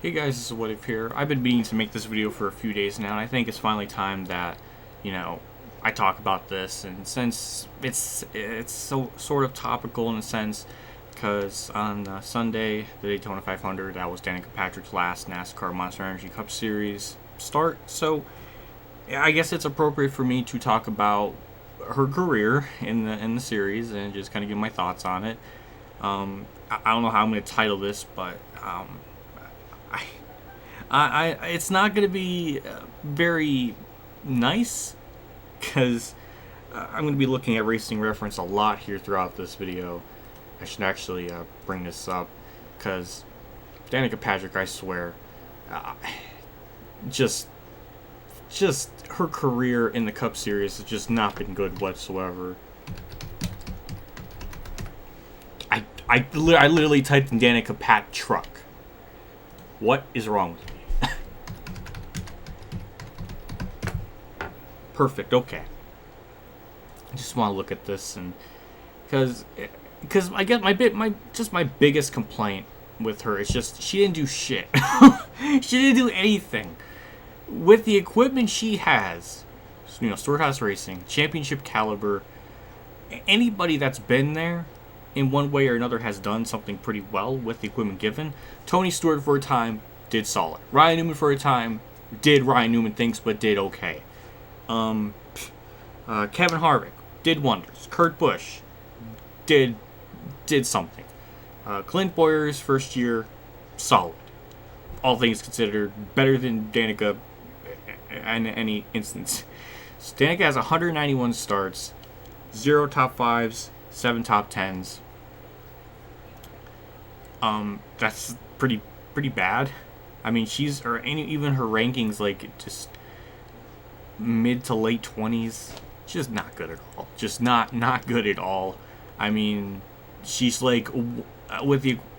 Hey guys, this is WhatiF here. I've been meaning to make this video for a few days now, and I think it's finally time that, I talk about this. And since it's so sort of topical in a sense, because on Sunday, the Daytona 500, that was Danica Patrick's last NASCAR Monster Energy Cup Series start. So I guess it's appropriate for me to talk about her career in the series and just kind of give my thoughts on it. I don't know how I'm going to title this, but it's not going to be very nice, because I'm going to be looking at Racing Reference a lot here throughout this video. I should actually bring this up, because Danica Patrick, I swear, just her career in the Cup Series has just not been good whatsoever. I literally typed in Danica Pat truck. What is wrong with me? Perfect. Okay. I just want to look at this, and because I guess my biggest complaint with her is just she didn't do shit. She didn't do anything with the equipment she has. Storehouse Racing, championship caliber. Anybody that's been there in one way or another has done something pretty well with the equipment given. Tony Stewart for a time did solid. Ryan Newman for a time did Ryan Newman things, but did okay. Kevin Harvick did wonders. Kurt Busch did something. Clint Boyer's first year, solid. All things considered, better than Danica in any instance. So Danica has 191 starts, 0 top 5s, 7 top 10s. That's pretty bad. I mean, even her rankings, like, just mid to late 20s, just not good at all. Just not good at all. I mean, she's like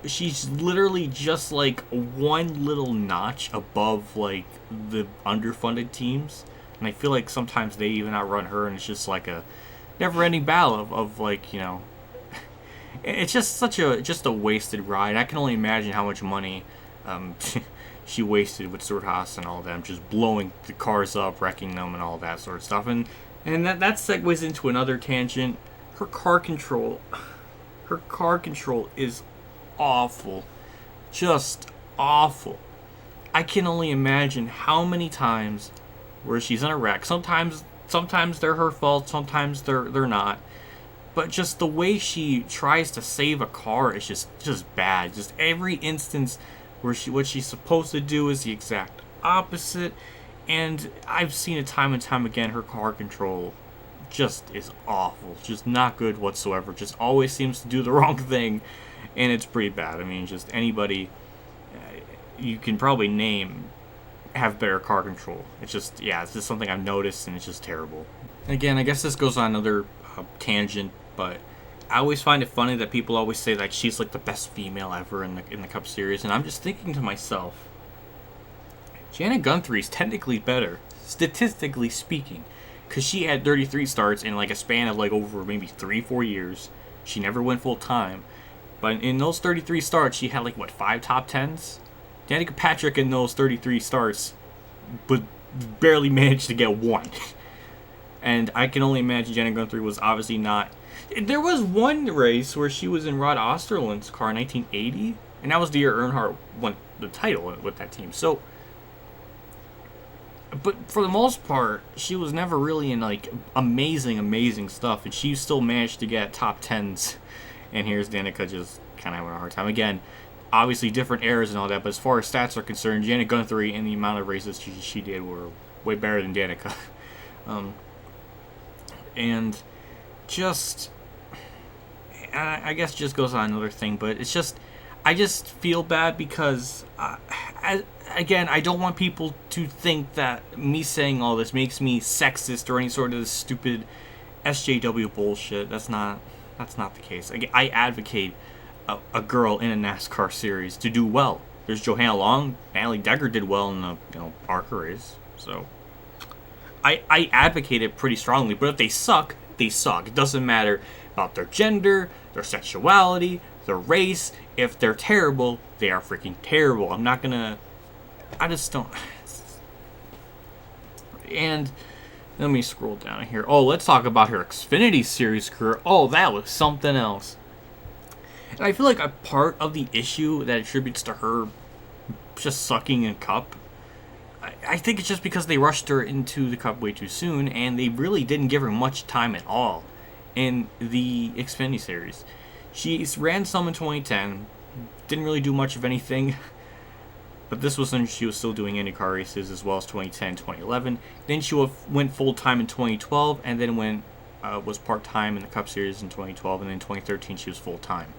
she's literally just like one little notch above like the underfunded teams, and I feel like sometimes they even outrun her, and it's just like a never-ending battle of like, it's just a wasted ride. I can only imagine how much money she wasted with Stewart-Haas and all of them, just blowing the cars up, wrecking them, and all that sort of stuff. And that segues into another tangent. Her car control is awful, just awful. I can only imagine how many times where she's in a wreck. Sometimes they're her fault, sometimes they're not. But just the way she tries to save a car is just bad. Just every instance where what she's supposed to do is the exact opposite. And I've seen it time and time again. Her car control just is awful. Just not good whatsoever. Just always seems to do the wrong thing. And it's pretty bad. I mean, just anybody you can probably name have better car control. It's just something I've noticed, and it's just terrible. Again, I guess this goes on another tangent, but I always find it funny that people always say like she's like the best female ever in the Cup Series, and I'm just thinking to myself, Janet Guthrie's technically better, statistically speaking, because she had 33 starts in like a span of like over maybe 3-4 years. She never went full time, but in those 33 starts, she had like 5 top 10s. Danica Patrick in those 33 starts, but barely managed to get one. And I can only imagine Janet Guthrie was obviously not. There was one race where she was in Rod Osterlund's car in 1980, and that was the year Earnhardt won the title with that team. So, but for the most part, she was never really in like amazing stuff, and she still managed to get top 10s. And here's Danica just kind of having a hard time. Again, obviously different eras and all that, but as far as stats are concerned, Janet Guthrie and the amount of races she did were way better than Danica. And just, I guess just goes on another thing, but it's just, I just feel bad because, again, I don't want people to think that me saying all this makes me sexist or any sort of stupid SJW bullshit. That's not the case. I advocate a girl in a NASCAR series to do well. There's Johanna Long, Natalie Decker did well in the ARCA race, so I advocate it pretty strongly. But if they suck, they suck. It doesn't matter about their gender, their sexuality, their race. If they're terrible, they are freaking terrible. I'm not gonna I just don't. And let me scroll down here. Oh, let's talk about her Xfinity Series career. Oh, that was something else. And I feel like a part of the issue that attributes to her just sucking in Cup, I think it's just because they rushed her into the Cup way too soon, and they really didn't give her much time at all in the Xfinity Series. She ran some in 2010, didn't really do much of anything, but this was when she was still doing IndyCar races as well as 2010, 2011. Then she went full-time in 2012, and then was part-time in the Cup Series in 2012, and then in 2013 she was full-time.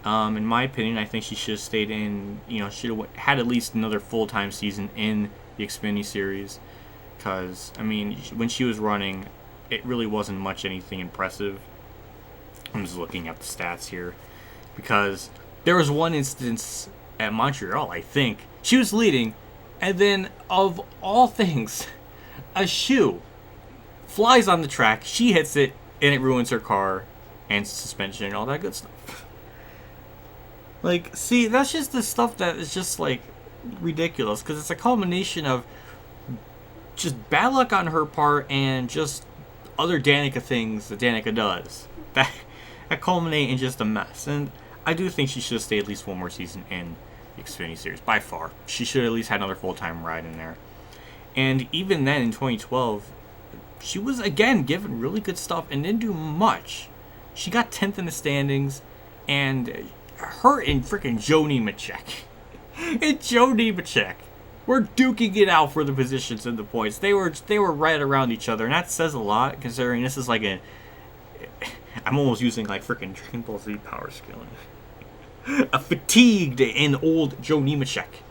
In my opinion, I think she should have stayed in, should have had at least another full-time season in the Xfinity Series. Because, when she was running, it really wasn't much anything impressive. I'm just looking at the stats here. Because there was one instance at Montreal, I think. She was leading, and then, of all things, a shoe flies on the track, she hits it, and it ruins her car, and suspension, and all that good stuff. Like, see, that's just the stuff that is just, like, ridiculous. Because it's a culmination of just bad luck on her part and just other Danica things that Danica does. That culminate in just a mess. And I do think she should have stayed at least one more season in the Xfinity Series. By far. She should have at least had another full-time ride in there. And even then, in 2012, she was, again, given really good stuff and didn't do much. She got 10th in the standings, and her and freaking Joe Nemechek and Joe Nemechek were duking it out for the positions and the points. They were right around each other, and that says a lot considering this is like I'm almost using like freaking Dragon Ball Z power scaling. A fatigued and old Joe Nemechek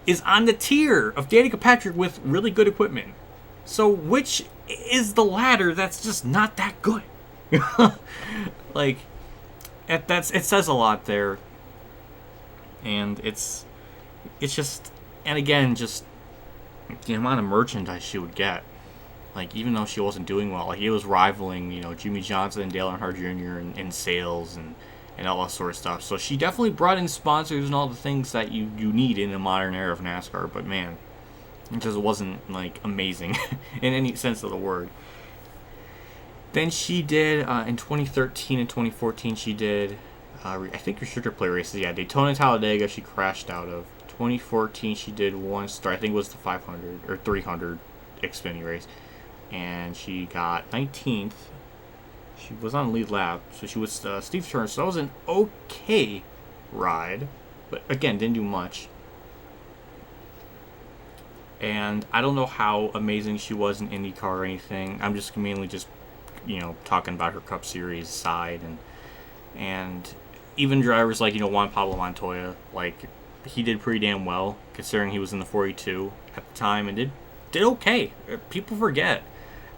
is on the tier of Danica Patrick with really good equipment. So which is the ladder that's just not that good? Like, it says a lot there, and it's just, and again, just the amount of merchandise she would get. Like, even though she wasn't doing well, like, it was rivaling, Jimmy Johnson and Dale Earnhardt Jr. in sales and all that sort of stuff. So she definitely brought in sponsors and all the things that you need in a modern era of NASCAR. But man, it just wasn't like amazing in any sense of the word. Then she did, in 2013 and 2014, she did, I think restrictor play races. Yeah, Daytona and Talladega she crashed out of. 2014 she did one start, I think it was the 500 or 300 Xfinity race. And she got 19th. She was on the lead lap, so she was Steve Turner. So that was an okay ride, but again, didn't do much. And I don't know how amazing she was in IndyCar or anything. I'm just mainly just talking about her Cup Series side, and even drivers like Juan Pablo Montoya, like, he did pretty damn well considering he was in the 42 at the time and did okay. People forget.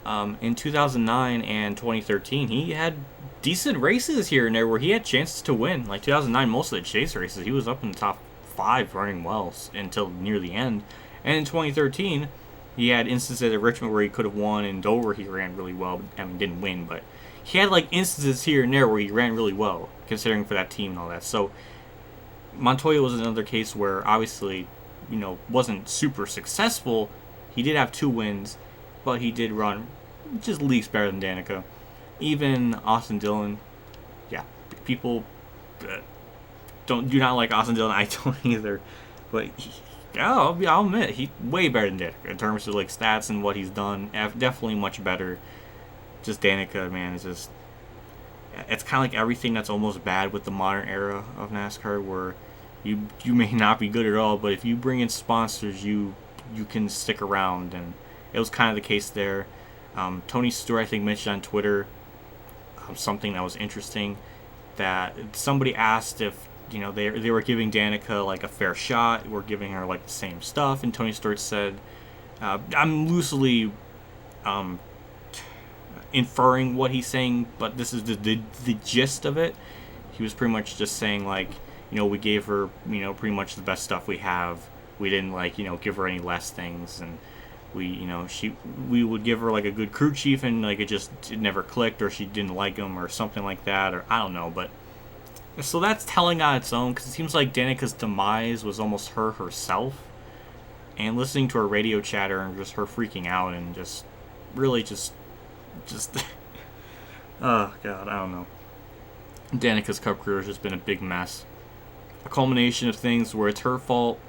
In 2009 and 2013, he had decent races here and there where he had chances to win. Like 2009, most of the chase races, he was up in the top 5 running well until near the end. And in 2013, he had instances at Richmond where he could have won. In Dover, he ran really well. Didn't win, but he had like instances here and there where he ran really well, considering for that team and all that. So Montoya was another case where obviously, wasn't super successful. He did have 2 wins, but he did run just leagues better than Danica. Even Austin Dillon, yeah, people do not like Austin Dillon. I don't either, but I'll admit, he's way better than Danica in terms of like stats and what he's done. Definitely much better. Just Danica, man, is just, it's kind of like everything that's almost bad with the modern era of NASCAR, where you may not be good at all, but if you bring in sponsors, you can stick around, and it was kind of the case there. Tony Stewart, I think, mentioned on Twitter something that was interesting, that somebody asked if they were giving Danica like a fair shot, we're giving her like the same stuff, and Tony Stewart said, I'm loosely inferring what he's saying, but this is the gist of it. He was pretty much just saying like, we gave her pretty much the best stuff we have. We didn't like give her any less things, and we would give her like a good crew chief, and like it never clicked, or she didn't like him or something like that, or I don't know. But so that's telling on its own, because it seems like Danica's demise was almost her herself. and listening to her radio chatter and just her freaking out and just really just oh god, I don't know. Danica's Cup career has just been a big mess. A culmination of things where it's her fault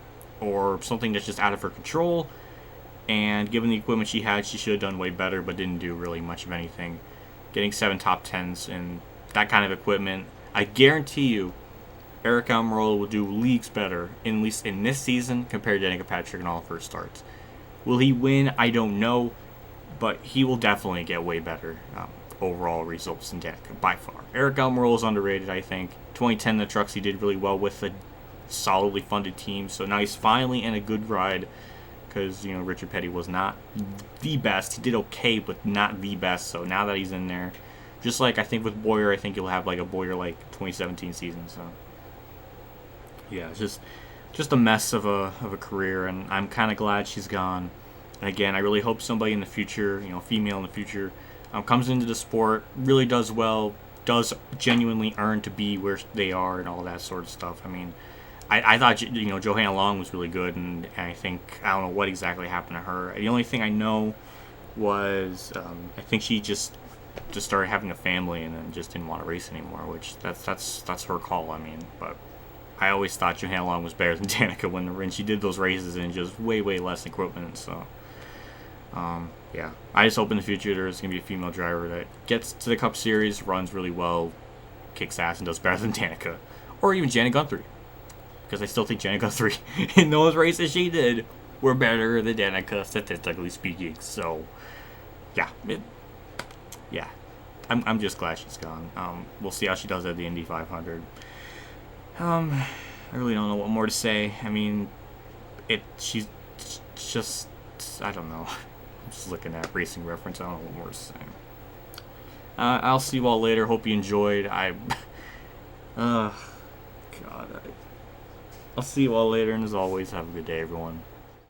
or something that's just out of her control. And given the equipment she had, she should have done way better, but didn't do really much of anything. Getting 7 top 10s and that kind of equipment, I guarantee you, Eric Almirola will do leagues better, at least in this season, compared to Danica Patrick in all of her starts. Will he win? I don't know, but he will definitely get way better overall results than Danica, by far. Eric Almirola is underrated, I think. 2010, the trucks, he did really well with a solidly funded team, so now he's finally in a good ride, because, you know, Richard Petty was not the best. He did okay, but not the best, so now that he's in there, just like I think with Boyer, I think you'll have like a Boyer-like 2017 season, so yeah, it's just a mess of a career, and I'm kind of glad she's gone. And again, I really hope somebody in the future, you know, female in the future, comes into the sport, really does well, does genuinely earn to be where they are and all that sort of stuff. I mean, I thought, you know, Johanna Long was really good, and I think, I don't know what exactly happened to her. The only thing I know was I think she just started having a family and then just didn't want to race anymore, which that's her call. I mean, but I always thought Johanna Long was better than Danica when she did those races in just way less equipment. So yeah, I just hope in the future there's gonna be a female driver that gets to the Cup Series, runs really well, kicks ass, and does better than Danica, or even Janet Guthrie, because I still think Janet Guthrie in those races she did were better than Danica, statistically speaking. So yeah, I'm just glad she's gone. We'll see how she does at the Indy 500. I really don't know what more to say. I mean, she's just, I don't know. I'm just looking at Racing Reference. I don't know what more to say. I'll see you all later. Hope you enjoyed. God. I'll see you all later, and as always, have a good day, everyone.